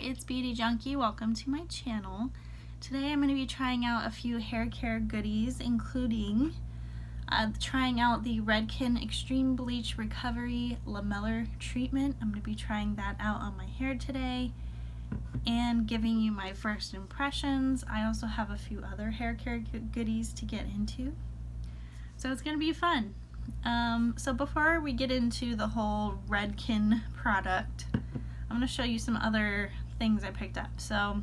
it's Beauty Junkie. Welcome to my channel. Today I'm going to be trying out a few hair care goodies, including trying out the Redken Extreme Bleach Recovery Lamellar treatment. I'm going to be trying that out on my hair today and giving you my first impressions. I also have a few other hair care goodies to get into, so it's going to be fun. So before we get into the whole Redken product, I'm going to show you some other things I picked up. So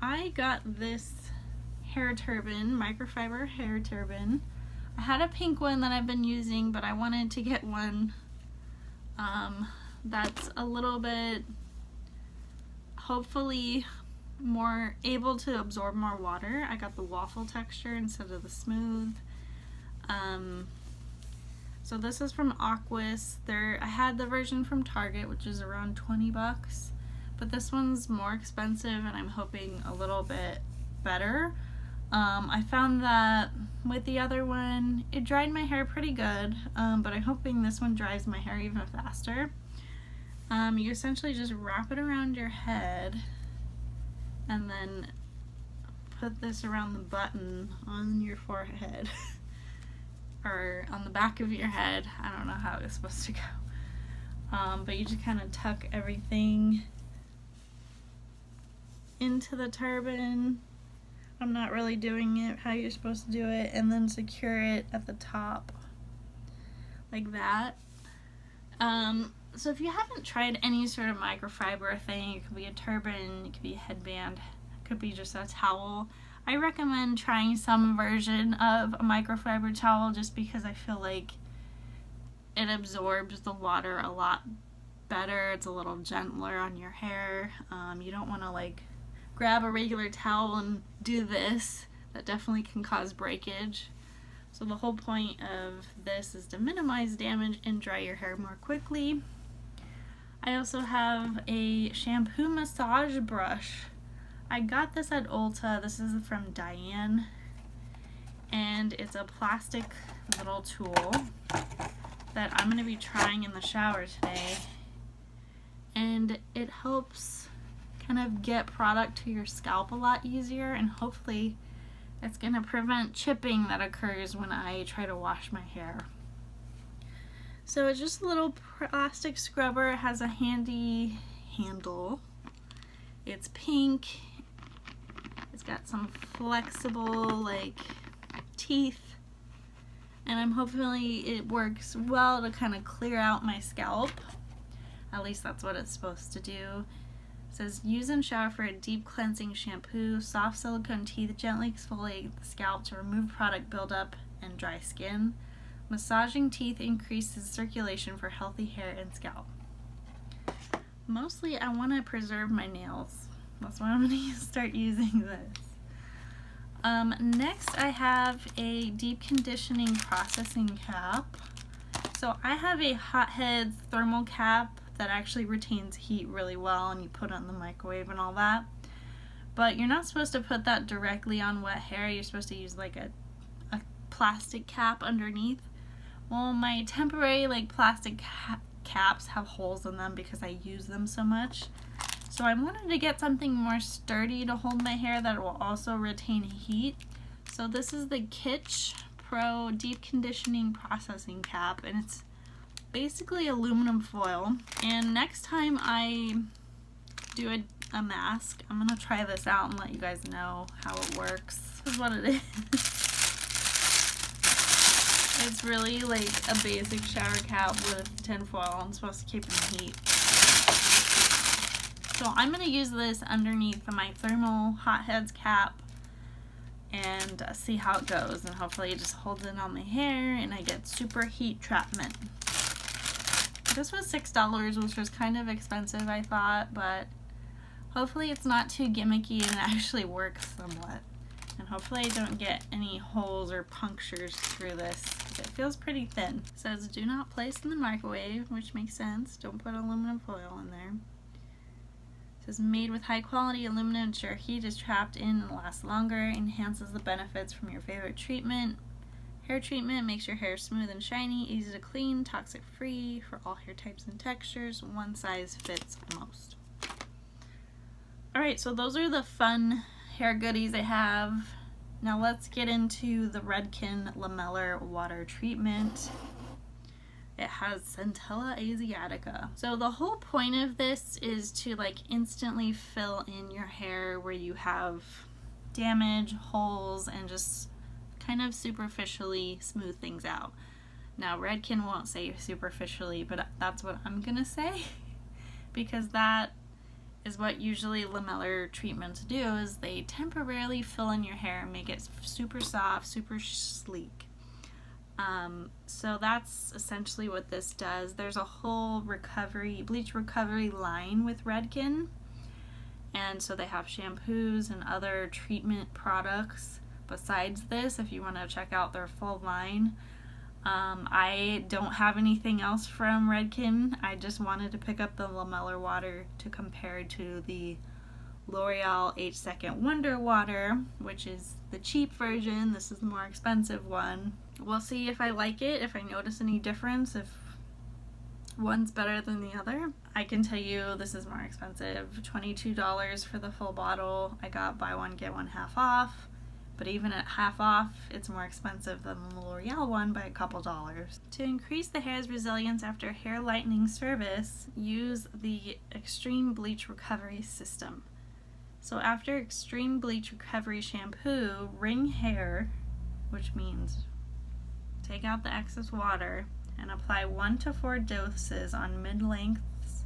I got this hair turban, microfiber hair turban. I had a pink one that I've been using, but I wanted to get one that's a little bit, hopefully, more able to absorb more water. I got the waffle texture instead of the smooth. So this is from Aquis. I had the version from Target, which is around 20 bucks, but this one's more expensive and I'm hoping a little bit better. I found that with the other one, it dried my hair pretty good, but I'm hoping this one dries my hair even faster. You essentially just wrap it around your head and then put this around the button on your forehead. Or on the back of your head. I don't know how it's supposed to go. But you just kind of tuck everything into the turban. I'm not really doing it how you're supposed to do it, and then secure it at the top like that. So if you haven't tried any sort of microfiber thing, it could be a turban, it could be a headband, it could be just a towel. I recommend trying some version of a microfiber towel just because I feel like it absorbs the water a lot better. It's a little gentler on your hair. You don't want to like grab a regular towel and do this. That definitely can cause breakage. So the whole point of this is to minimize damage and dry your hair more quickly. I also have a shampoo massage brush. I got this at Ulta. This is from Diane, and it's a plastic little tool that I'm going to be trying in the shower today, and it helps kind of get product to your scalp a lot easier, and hopefully it's going to prevent chipping that occurs when I try to wash my hair. So it's just a little plastic scrubber. It has a handy handle. It's pink. It's got some flexible like teeth, and I'm hopefully it works well to kind of clear out my scalp. At least that's what it's supposed to do. It says use and shower for a deep cleansing shampoo. Soft silicone teeth gently exfoliate the scalp to remove product buildup and dry skin. Massaging teeth increases circulation for healthy hair and scalp. Mostly I want to preserve my nails. That's why I'm going to start using this. Next I have a deep conditioning processing cap. So I have a hothead thermal cap that actually retains heat really well, and you put it in the microwave and all that. But you're not supposed to put that directly on wet hair. You're supposed to use like a plastic cap underneath. Well, my temporary like plastic caps have holes in them because I use them so much. So I wanted to get something more sturdy to hold my hair that will also retain heat. So this is the Kitsch Pro Deep Conditioning Processing Cap, and it's basically aluminum foil. And next time I do a mask, I'm going to try this out and let you guys know how it works. This is what it is. It's really like a basic shower cap with tinfoil. I'm supposed to keep it in heat. So I'm going to use this underneath my thermal hotheads cap and see how it goes, and hopefully it just holds it on my hair and I get super heat trapment. This was $6, which was kind of expensive I thought, but hopefully it's not too gimmicky and it actually works somewhat. And hopefully I don't get any holes or punctures through this, because it feels pretty thin. It says do not place in the microwave, which makes sense. Don't put aluminum foil in there. Is made with high quality aluminum, ensure heat is trapped in and lasts longer, enhances the benefits from your favorite treatment. Hair treatment makes your hair smooth and shiny, easy to clean, toxic free for all hair types and textures. One size fits most. Alright, so those are the fun hair goodies I have. Now let's get into the Redken Lamellar Water treatment. It has Centella Asiatica. So the whole point of this is to like instantly fill in your hair where you have damage, holes, and just kind of superficially smooth things out. Now Redken won't say superficially, but that's what I'm gonna say because that is what usually lamellar treatments do, is they temporarily fill in your hair and make it super soft, super sleek. So that's essentially what this does. There's a whole bleach recovery line with Redken, and so they have shampoos and other treatment products besides this if you want to check out their full line. I don't have anything else from Redken. I just wanted to pick up the Lamellar Water to compare to the L'Oreal 8-Second Wonder Water, which is the cheap version. This is the more expensive one. We'll see if I like it, if I notice any difference, if one's better than the other. I can tell you this is more expensive. $22 for the full bottle. I got buy one get one half off, but even at half off, it's more expensive than the L'Oreal one by a couple dollars. To increase the hair's resilience after hair lightening service, use the Extreme Bleach Recovery System. So after Extreme Bleach Recovery shampoo, wring hair, which means take out the excess water, and apply 1 to 4 doses on mid-lengths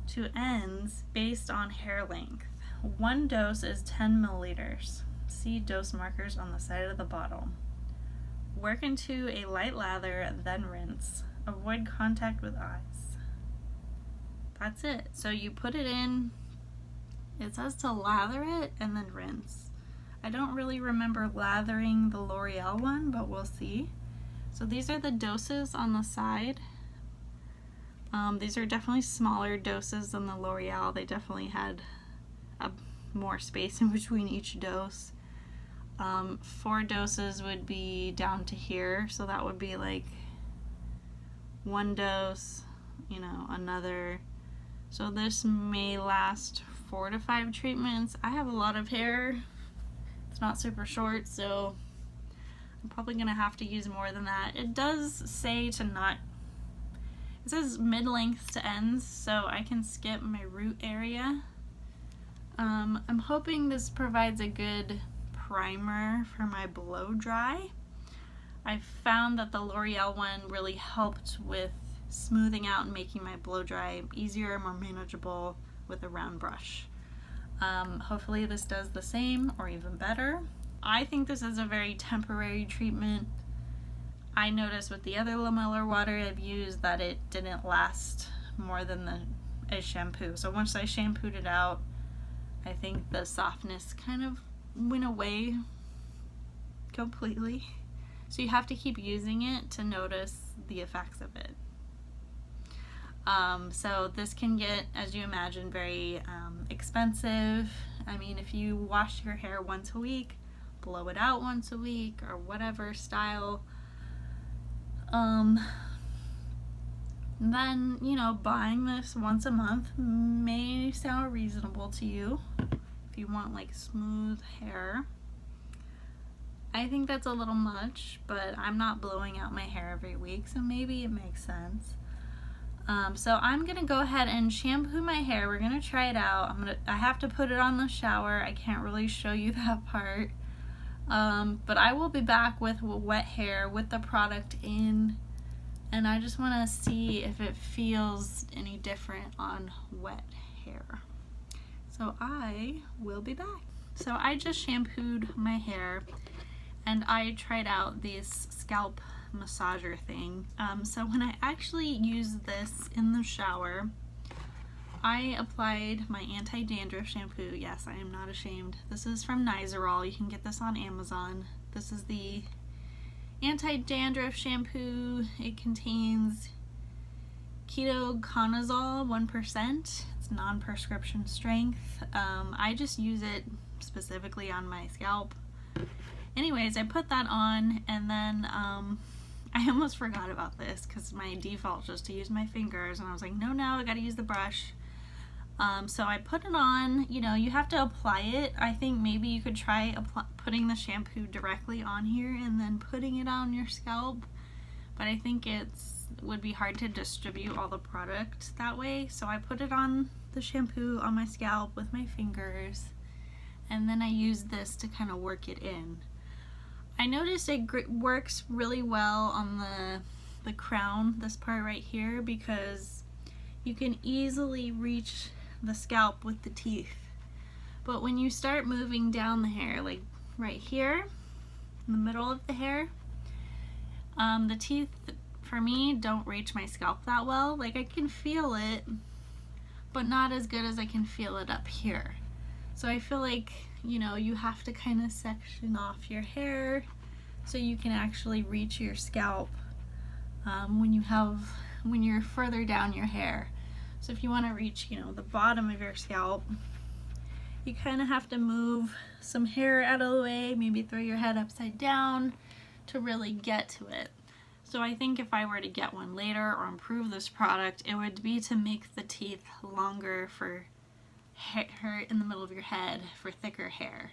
to ends based on hair length. One dose is 10 milliliters. See dose markers on the side of the bottle. Work into a light lather, then rinse. Avoid contact with eyes. That's it. So you put it in, it says to lather it and then rinse. I don't really remember lathering the L'Oreal one, but we'll see. So these are the doses on the side. These are definitely smaller doses than the L'Oreal. They definitely had more space in between each dose. 4 doses would be down to here, so that would be like 1 dose, you know, another. So this may last 4 to 5 treatments. I have a lot of hair. It's not super short, so I'm probably gonna have to use more than that. It does say to not, it says mid-length to ends, so I can skip my root area. I'm hoping this provides a good primer for my blow dry. I found that the L'Oreal one really helped with smoothing out and making my blow dry easier, more manageable with a round brush. Hopefully this does the same or even better. I think this is a very temporary treatment. I noticed with the other Lamellar Water I've used that it didn't last more than a shampoo. So once I shampooed it out, I think the softness kind of went away completely. So you have to keep using it to notice the effects of it. So this can get, as you imagine, very expensive. I mean, if you wash your hair once a week, blow it out once a week, or whatever style, then, you know, buying this once a month may sound reasonable to you if you want like smooth hair. I think that's a little much, but I'm not blowing out my hair every week, so maybe it makes sense. So I'm gonna go ahead and shampoo my hair. We're gonna try it out. I have to put it on the shower. I can't really show you that part. But I will be back with wet hair with the product in, and I just want to see if it feels any different on wet hair. So I will be back. So I just shampooed my hair and I tried out this Scalp Massager thing. So when I actually use this in the shower, I applied my anti-dandruff shampoo. Yes, I am not ashamed. This is from Nizoral. You can get this on Amazon. This is the anti-dandruff shampoo. It contains ketoconazole 1%. It's non-prescription strength. I just use it specifically on my scalp. Anyways, I put that on, and then I almost forgot about this because my default is just to use my fingers, and I was like, no, I gotta use the brush. So I put it on. You know, you have to apply it. I think maybe you could try putting the shampoo directly on here and then putting it on your scalp, but I think would be hard to distribute all the product that way. So I put it on the shampoo on my scalp with my fingers, and then I use this to kind of work it in. I noticed it works really well on the crown, this part right here, because you can easily reach the scalp with the teeth. But when you start moving down the hair, like right here in the middle of the hair, the teeth for me don't reach my scalp that well. Like I can feel it, but not as good as I can feel it up here. So I feel like, you know, you have to kind of section off your hair so you can actually reach your scalp when you're further down your hair. So if you want to reach, you know, the bottom of your scalp, you kind of have to move some hair out of the way, maybe throw your head upside down to really get to it. So I think if I were to get one later or improve this product, it would be to make the teeth longer for hair in the middle of your head, for thicker hair.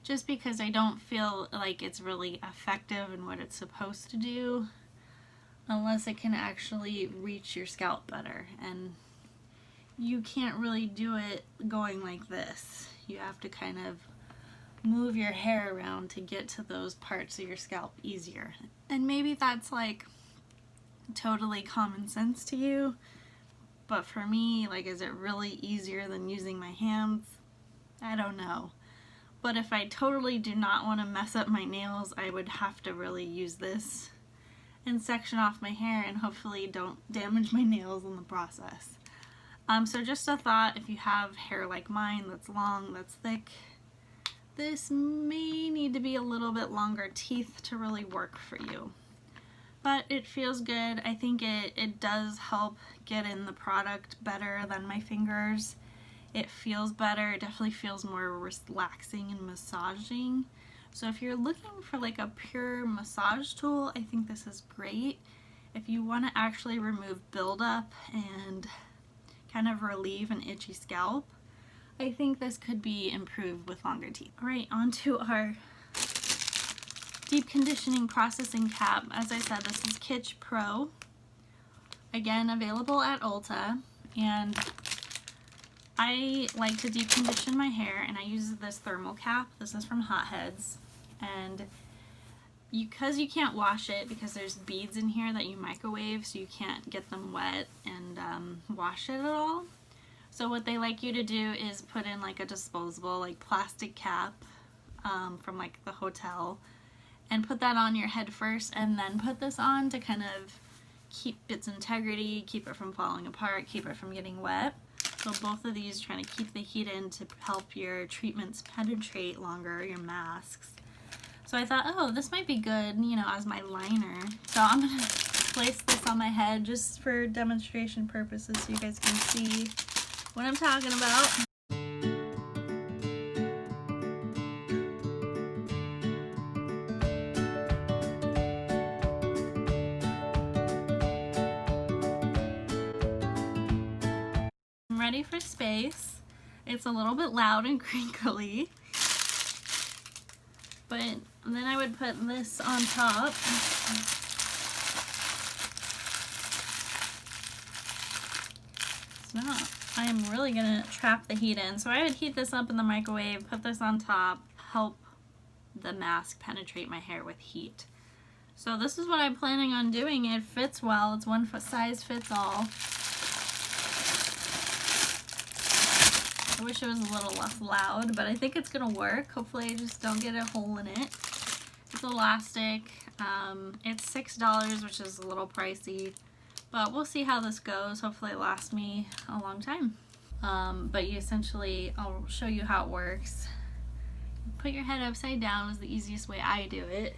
Just because I don't feel like it's really effective in what it's supposed to do unless it can actually reach your scalp better. And you can't really do it going like this. You have to kind of move your hair around to get to those parts of your scalp easier. And maybe that's like totally common sense to you, but for me, like, is it really easier than using my hands? I don't know. But if I totally do not want to mess up my nails, I would have to really use this and section off my hair and hopefully don't damage my nails in the process. So just a thought, if you have hair like mine that's long, that's thick, this may need to be a little bit longer teeth to really work for you. But it feels good. I think it does help get in the product better than my fingers. It feels better. It definitely feels more relaxing and massaging. So if you're looking for like a pure massage tool, I think this is great. If you want to actually remove buildup and kind of relieve an itchy scalp, I think this could be improved with longer teeth. All right, on to our deep conditioning processing cap. As I said, this is Kitsch Pro. Again, available at Ulta. And I like to deep condition my hair, and I use this thermal cap. This is from Hot Heads. And because you can't wash it, because there's beads in here that you microwave, so you can't get them wet and wash it at all. So what they like you to do is put in like a disposable, like plastic cap from like the hotel, and put that on your head first, and then put this on to kind of keep its integrity, keep it from falling apart, keep it from getting wet. So both of these trying to keep the heat in to help your treatments penetrate longer, your masks. So I thought, oh, this might be good, you know, as my liner. So I'm gonna place this on my head just for demonstration purposes so you guys can see what I'm talking about. I'm ready for space. It's a little bit loud and crinkly, but then I would put this on top. It's not. I am really gonna trap the heat in. So I would heat this up in the microwave, put this on top, help the mask penetrate my hair with heat. So this is what I'm planning on doing. It fits well. It's one size fits all. I wish it was a little less loud, but I think it's gonna work. Hopefully I just don't get a hole in it. It's elastic. It's $6, which is a little pricey, but we'll see how this goes. Hopefully it lasts me a long time. But you essentially, I'll show you how it works. Put your head upside down is the easiest way I do it.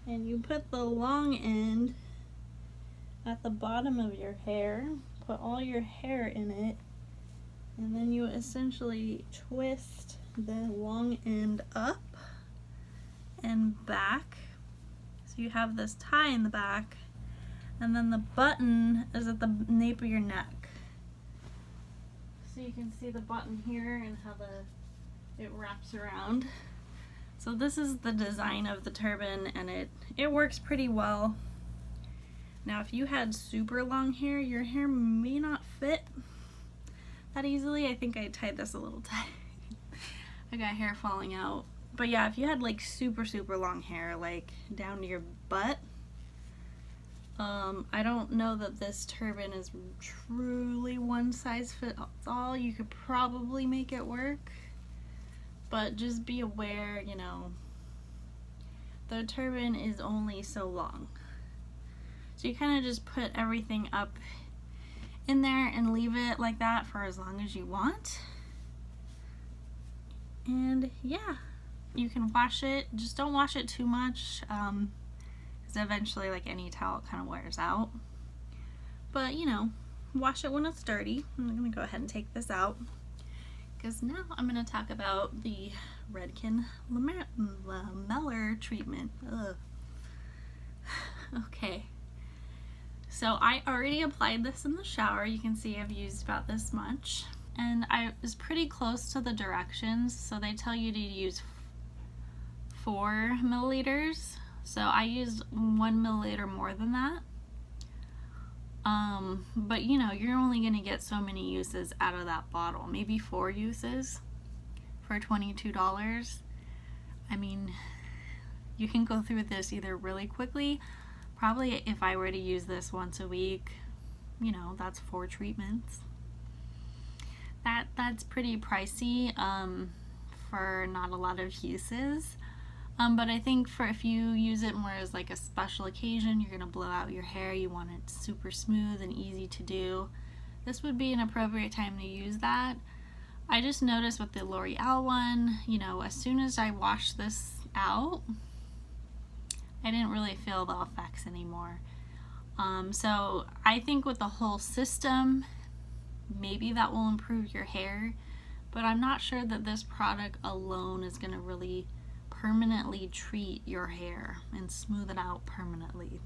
And you put the long end at the bottom of your hair, put all your hair in it, and then you essentially twist the long end up and back So you have this tie in the back, and then the button is at the nape of your neck. So you can see the button here and how it wraps around. So this is the design of the turban, and it works pretty well. Now if you had super long hair, your hair may not fit that easily. I think I tied this a little tight. I got hair falling out. But yeah, if you had like super long hair, like down to your butt, I don't know that this turban is truly one size fits all. You could probably make it work, but just be aware, you know, the turban is only so long. So you kind of just put everything up in there and leave it like that for as long as you want. And yeah, you can wash it. Just don't wash it too much, because eventually, like any towel, it kind of wears out. But you know, wash it when it's dirty. I'm gonna go ahead and take this out, because now I'm gonna talk about the Redken Lamellar treatment. Ugh. Okay, so I already applied this in the shower. You can see I've used about this much, and I was pretty close to the directions. So they tell you to use 4 milliliters. So I used 1 milliliter more than that. But you know, you're only gonna get so many uses out of that bottle, maybe 4 uses for $22. I mean, you can go through this either really quickly. Probably if I were to use this once a week, you know, that's 4 treatments. That's pretty pricey for not a lot of uses. But I think for if you use it more as like a special occasion, you're gonna blow out your hair, you want it super smooth and easy to do, this would be an appropriate time to use that. I just noticed with the Loreal one, you know, as soon as I washed this out, I didn't really feel the effects anymore. So I think with the whole system, maybe that will improve your hair, but I'm not sure that this product alone is gonna really permanently treat your hair and smooth it out permanently.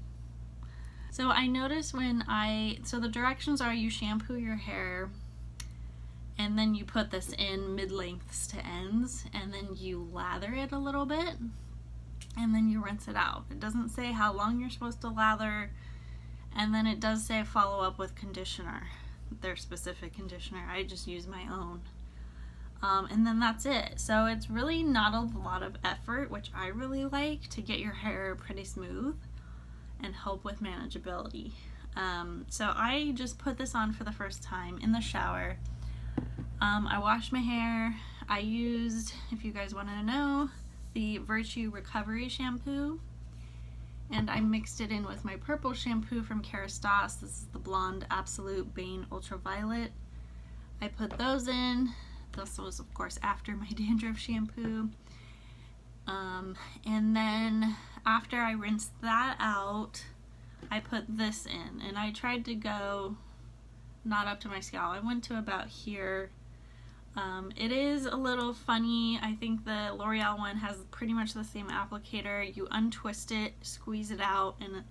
So I noticed so the directions are you shampoo your hair, and then you put this in mid-lengths to ends, and then you lather it a little bit, and then you rinse it out. It doesn't say how long you're supposed to lather, and then it does say follow up with conditioner, their specific conditioner. I just use my own. And then that's it. So it's really not a lot of effort, which I really like, to get your hair pretty smooth and help with manageability. So I just put this on for the first time in the shower. I washed my hair. I used, if you guys want to know, the Virtue Recovery shampoo, and I mixed it in with my purple shampoo from Kerastase. This is the Blonde Absolute Bane Ultraviolet. I put those in. This was of course after my dandruff shampoo. And then after I rinsed that out, I put this in, and I tried to go not up to my scalp. I went to about here. It is a little funny. I think the L'Oreal one has pretty much the same applicator. You untwist it, squeeze it out, and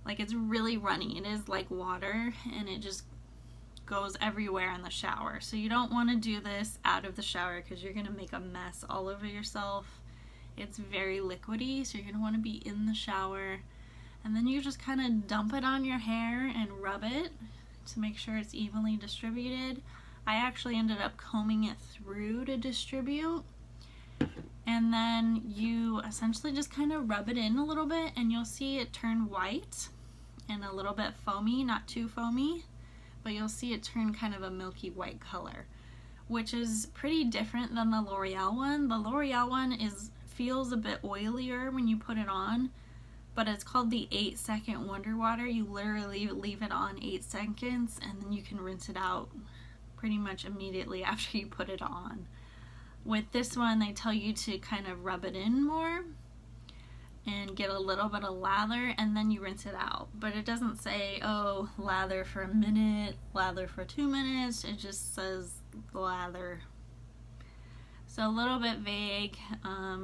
like it's really runny. It is like water, and it just goes everywhere in the shower. So you don't want to do this out of the shower because you're going to make a mess all over yourself. It's very liquidy, so you're going to want to be in the shower, and then you just kind of dump it on your hair and rub it to make sure it's evenly distributed. I actually ended up combing it through to distribute, and then you essentially just kind of rub it in a little bit, and you'll see it turn white and a little bit foamy, not too foamy, but you'll see it turn kind of a milky white color, which is pretty different than the L'Oreal one. The L'Oreal one feels a bit oilier when you put it on, but it's called the 8-second Wonder Water. You literally leave it on 8 seconds, and then you can rinse it out pretty much immediately after you put it on. With this one, they tell you to kind of rub it in more and get a little bit of lather, and then you rinse it out. But it doesn't say, oh, lather for a minute, lather for 2 minutes. It just says lather. So a little bit vague.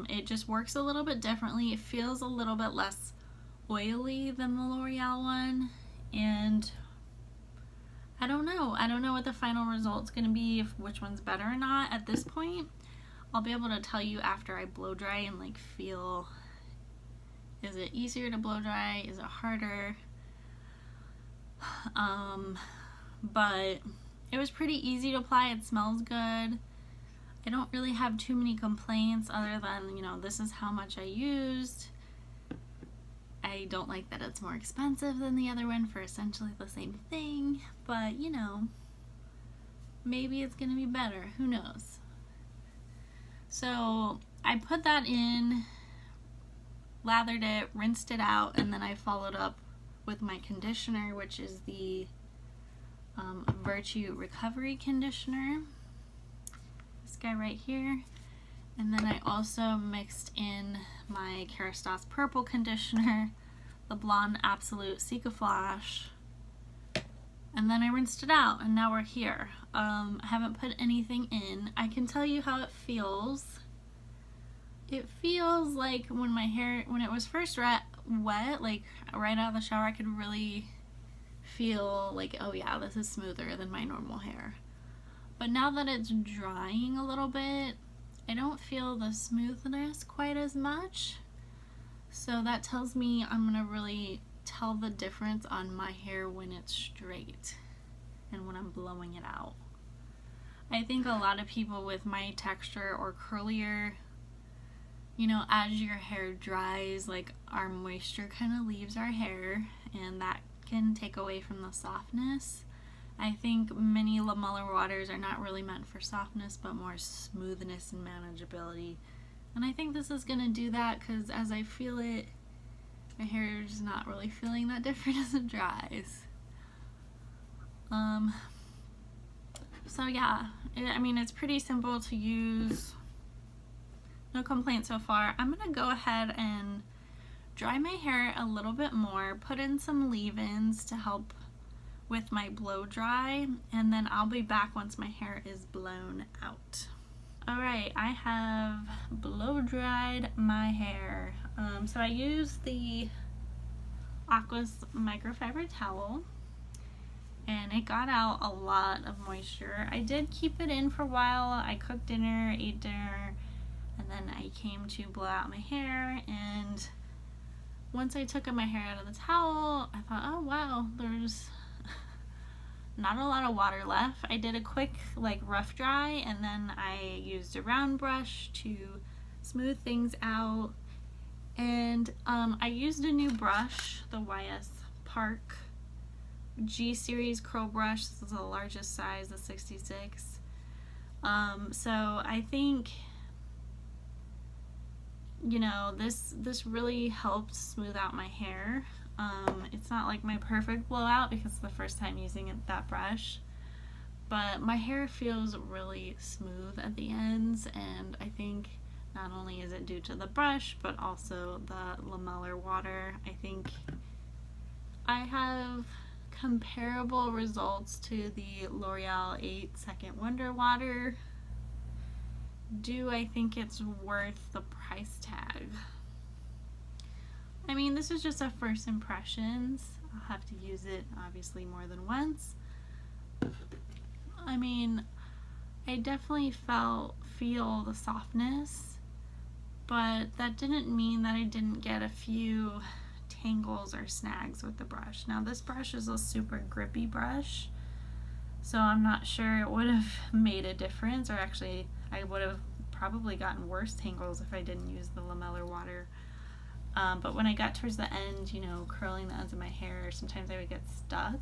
It just works a little bit differently. It feels a little bit less oily than the L'Oreal one, and I don't know what the final result's gonna be, if which one's better or not. At this point, I'll be able to tell you after I blow dry and like feel, is it easier to blow dry, is it harder? But it was pretty easy to apply. It smells good. I don't really have too many complaints other than, you know, this is how much I used. I don't like that it's more expensive than the other one for essentially the same thing, but you know, maybe it's gonna be better, who knows. So I put that in, lathered it, rinsed it out, and then I followed up with my conditioner, which is the Virtue Recovery Conditioner, this guy right here. And then I also mixed in my Kerastase Purple Conditioner, the Blonde Absolute Cica Flash, and then I rinsed it out, and now we're here. I haven't put anything in. I can tell you how it feels. It feels like when my hair, when it was first wet, like right out of the shower, I could really feel like, oh yeah, this is smoother than my normal hair. But now that it's drying a little bit, I don't feel the smoothness quite as much. So that tells me I'm gonna really tell the difference on my hair when it's straight and when I'm blowing it out. I think a lot of people with my texture or curlier, you know, as your hair dries, like our moisture kind of leaves our hair, and that can take away from the softness. I think many Lamellar waters are not really meant for softness, but more smoothness and manageability. And I think this is gonna do that, because as I feel it, my hair is not really feeling that different as it dries. So yeah, I mean, it's pretty simple to use. No complaints so far. I'm gonna go ahead and dry my hair a little bit more, put in some leave-ins to help with my blow dry, and then I'll be back once my hair is blown out. Alright, I have blow dried my hair. So I used the Aquis microfiber towel, and it got out a lot of moisture. I did keep it in for a while. I cooked dinner, ate dinner, and then I came to blow out my hair, and once I took my hair out of the towel, I thought, oh wow, there's not a lot of water left. I did a quick like rough dry, and then I used a round brush to smooth things out, and I used a new brush, the YS Park G Series curl brush. This is the largest size, the 66. So I think, you know, this really helped smooth out my hair. It's not like my perfect blowout because it's the first time using that brush, but my hair feels really smooth at the ends, and I think not only is it due to the brush, but also the Lamellar water. I think I have comparable results to the L'Oreal 8 Second Wonder water. Do I think it's worth the price tag? I mean, this is just a first impressions. I'll have to use it obviously more than once. I mean, I definitely feel the softness, but that didn't mean that I didn't get a few tangles or snags with the brush. Now this brush is a super grippy brush, so I'm not sure it would have made a difference, or actually I would have probably gotten worse tangles if I didn't use the Lamellar water. But when I got towards the end, you know, curling the ends of my hair, sometimes I would get stuck.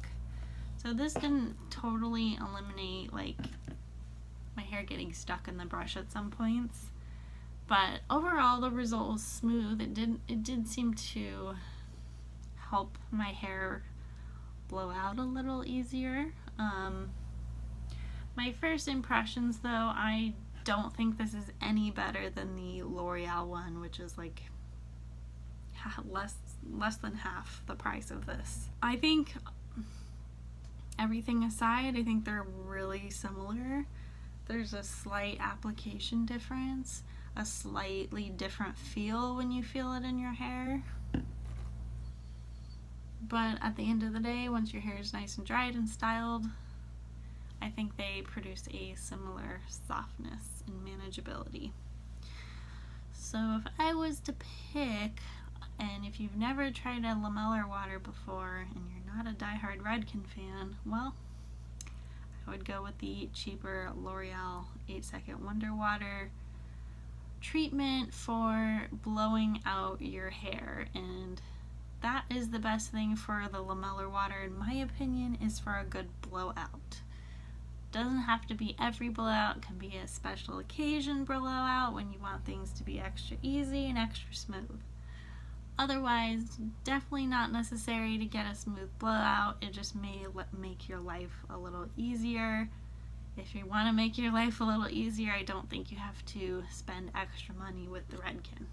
So this didn't totally eliminate like my hair getting stuck in the brush at some points, but overall the result was smooth. It did seem to help my hair blow out a little easier. My first impressions though, I don't think this is any better than the L'Oreal one, which is like less than half the price of this. I think everything aside, I think they're really similar. There's a slight application difference, a slightly different feel when you feel it in your hair. but at the end of the day, once your hair is nice and dried and styled, I think they produce a similar softness and manageability. So if I was to pick, and if you've never tried a Lamellar Water before and you're not a diehard Redken fan, well, I would go with the cheaper Loreal 8-Second Wonder Water treatment for blowing out your hair. And that is the best thing for the Lamellar Water, in my opinion, is for a good blowout. Doesn't have to be every blowout, can be a special occasion blowout when you want things to be extra easy and extra smooth. Otherwise, definitely not necessary to get a smooth blowout. It just may make your life a little easier. If you want to make your life a little easier, I don't think you have to spend extra money with the Redken.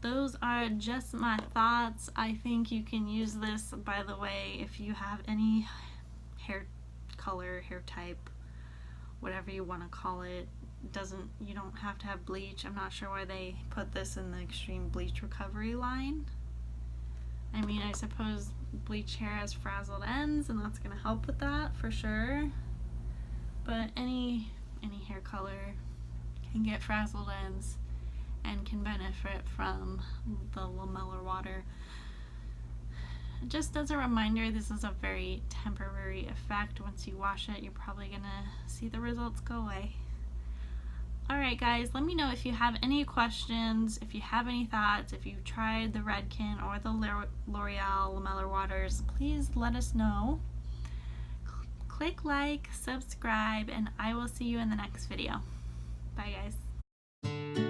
Those are just my thoughts. I think you can use this, by the way, if you have any hair color, hair type, whatever you want to call it. You don't have to have bleach. I'm not sure why they put this in the extreme bleach recovery line. I mean, I suppose bleach hair has frazzled ends and that's going to help with that for sure. But any hair color can get frazzled ends and can benefit from the Lamellar Water. Just as a reminder, this is a very temporary effect. Once you wash it, you're probably gonna see the results go away. Alright guys, let me know if you have any questions, if you have any thoughts, if you've tried the Redken or the Loreal Lamellar Waters, please let us know. Click like, subscribe, and I will see you in the next video. Bye guys.